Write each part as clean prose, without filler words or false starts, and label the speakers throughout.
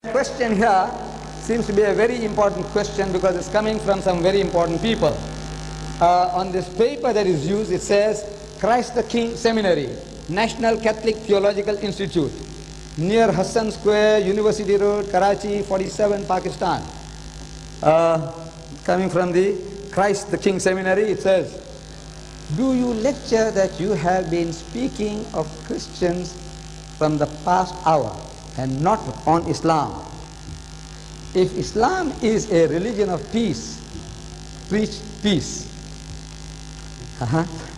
Speaker 1: Question here seems to be a very important question because it's coming from some very important people. On this paper that is used, it says Christ the King Seminary, National Catholic Theological Institute, near Hassan Square, University Road, Karachi, 47, Pakistan. Coming from the Christ the King Seminary, it says, do you lecture that you have been speaking of Christians from the past hour and not on Islam? If Islam is a religion of peace, preach peace.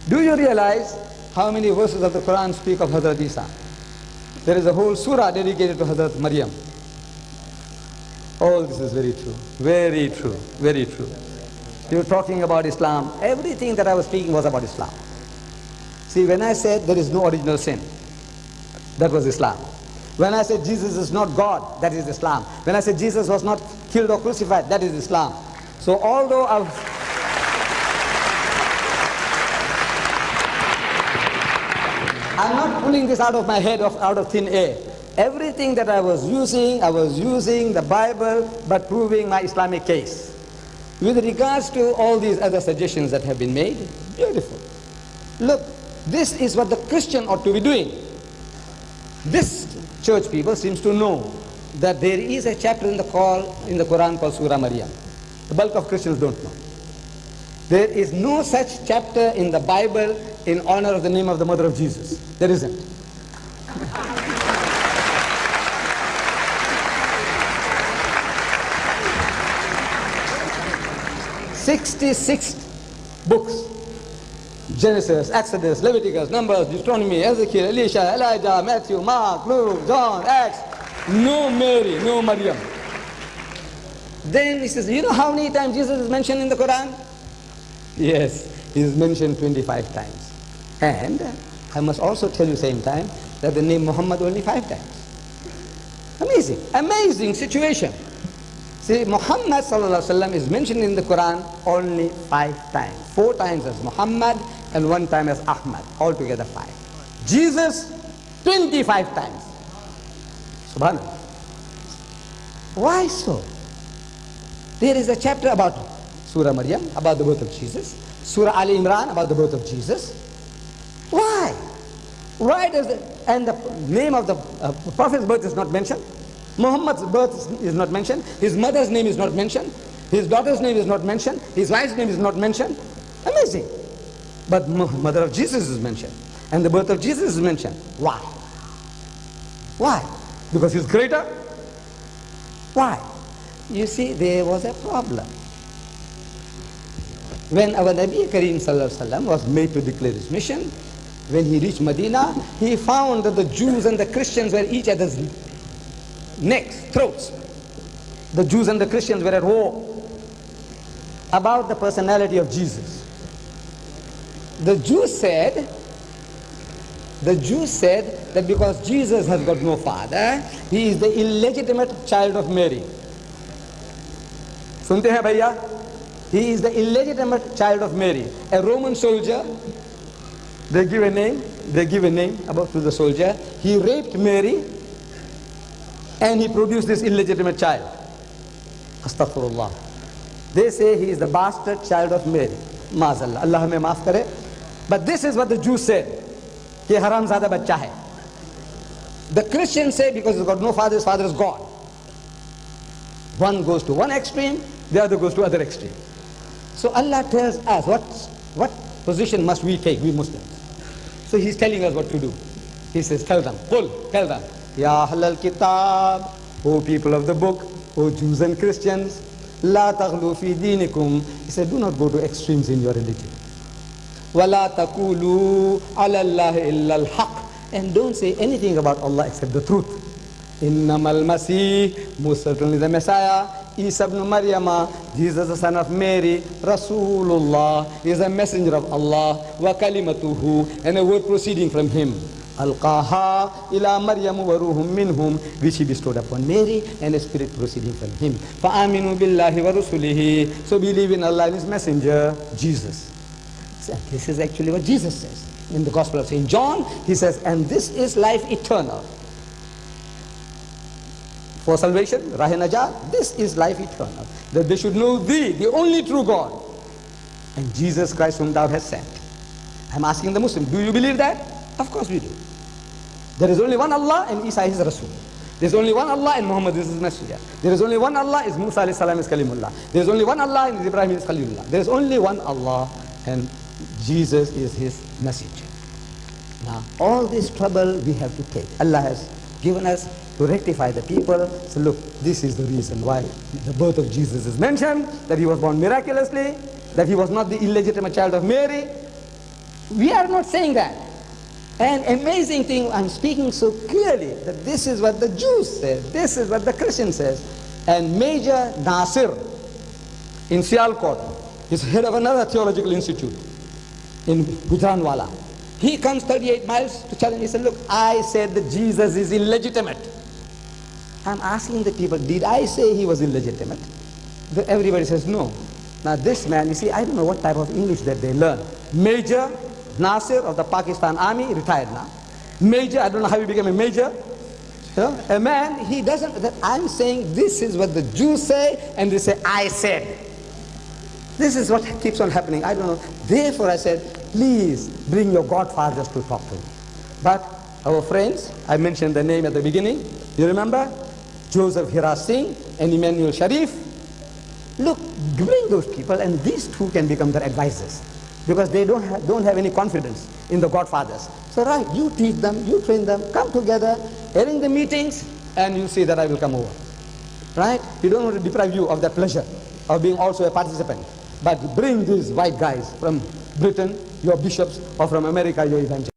Speaker 1: Do you realize how many verses of the Quran speak of Hazrat Isa? There is a whole surah dedicated to Hazrat Maryam. All this is very true, very true, very true. You're talking about Islam. Everything that I was speaking was about Islam. See, when I said there is no original sin, that was Islam. When I said Jesus is not God, that is Islam. When I said Jesus was not killed or crucified, that is Islam. So although I'm not pulling this out of my head, out of thin air. Everything that I was using the Bible, but proving my Islamic case. With regards to all these other suggestions that have been made, beautiful. Look, this is what the Christian ought to be doing. This church people seems to know that there is a chapter in the Quran called Surah Maryam. The bulk of Christians don't know. There is no such chapter in the Bible in honor of the name of the mother of Jesus. There isn't. 66 books. Genesis, Exodus, Leviticus, Numbers, Deuteronomy, Ezekiel, Elisha, Elijah, Matthew, Mark, Luke, John, Acts. No Mary, no Maryam. Then he says, you know how many times Jesus is mentioned in the Quran? Yes, he is mentioned 25 times. And I must also tell you same time that the name Muhammad only 5 times. Amazing, amazing situation. See, Muhammad is mentioned in the Quran only 5 times. 4 times as Muhammad and 1 time as Ahmad. Altogether 5. Jesus, 25 times. Subhanallah. Why so? There is a chapter about Surah Maryam, about the birth of Jesus. Surah Al-Imran, about the birth of Jesus. Why? Why does and the name of the Prophet's birth is not mentioned? Muhammad's birth is not mentioned. His mother's name is not mentioned. His daughter's name is not mentioned. His wife's name is not mentioned. Amazing. But mother of Jesus is mentioned. And the birth of Jesus is mentioned. Why? Why? Because he's greater? Why? You see, there was a problem. When our Nabi Kareem was made to declare his mission, when he reached Medina, he found that the Jews and the Christians were each other's necks, throats. The Jews and the Christians were at war about the personality of Jesus. The Jews said that because Jesus has got no father, he is the illegitimate child of Mary. Sunte hai bhaiya? He is the illegitimate child of Mary. A Roman soldier, they give a name about to the soldier. He raped Mary and he produced this illegitimate child. Astaghfirullah. They say he is the bastard child of Mary. Maazallah. Allah hame maaf kare. But this is what the Jews said. Ki haramzada bachcha hai. The Christians say because he's got no father, his father is God. One goes to one extreme, the other goes to other extreme. So Allah tells us what position must we take, we Muslims. So he's telling us what to do. He says, tell them, tell them, Ya Ahlal Kitab, O people of the book, O Jews and Christians, La taghlu fi dinikum. He said, do not go to extremes in your religion. Wa la taqulu ala Allah illa al-haq. And don't say anything about Allah except the truth. Innamal Masih, most certainly the Messiah, Isa ibn Maryam, Jesus the son of Mary, Rasulullah, is a messenger of Allah, wa kalimatuhu, and a word proceeding from him. Alqaha ila Maryam wa ruhum minhum, which he bestowed upon Mary, and a spirit proceeding from him. Fa'aminu billahi wa rusulihi, so believe in Allah and his messenger, Jesus. So this is actually what Jesus says. In the Gospel of St. John, he says, and this is life eternal. for salvation, Rahe Najat, this is life eternal. That they should know thee, the only true God, and Jesus Christ whom thou hast sent. I'm asking the Muslim, do you believe that? Of course we do. There is only one Allah and Isa is Rasul. There is only one Allah and Muhammad is his messenger. There is only one Allah is Musa alayhi salam is Kalimullah. There is only one Allah and Ibrahim is Khalilullah. There is only one Allah and Jesus is his messenger. Now all this trouble we have to take. Allah has given us to rectify the people. So look, this is the reason why the birth of Jesus is mentioned, that he was born miraculously, that he was not the illegitimate child of Mary. We are not saying that. And amazing thing, I'm speaking so clearly that this is what the Jews say, this is what the Christian says. And Major Nasir in Sialkot is head of another theological institute in Gujranwala. He comes 38 miles to challenge me. He said, look, I said that Jesus is illegitimate. I'm asking the people, did I say he was illegitimate? Everybody says no. Now this man, you see, I don't know what type of English that they learn. Major Nasir of the Pakistan Army, retired now. Major, I don't know how he became a major. You know, a man, he doesn't, I'm saying this is what the Jews say, and they say, I said. This is what keeps on happening. I don't know. Therefore I said, please bring your godfathers to talk to me. But our friends, I mentioned the name at the beginning. You remember? Joseph Hira Singh and Emmanuel Sharif. Look, bring those people and these two can become their advisors. Because they don't have any confidence in the godfathers. So right, you teach them, you train them, come together, arrange the meetings, and you see that I will come over. Right? We don't want to deprive you of that pleasure of being also a participant. But bring these white guys from Britain, your bishops, or from America, your evangelists.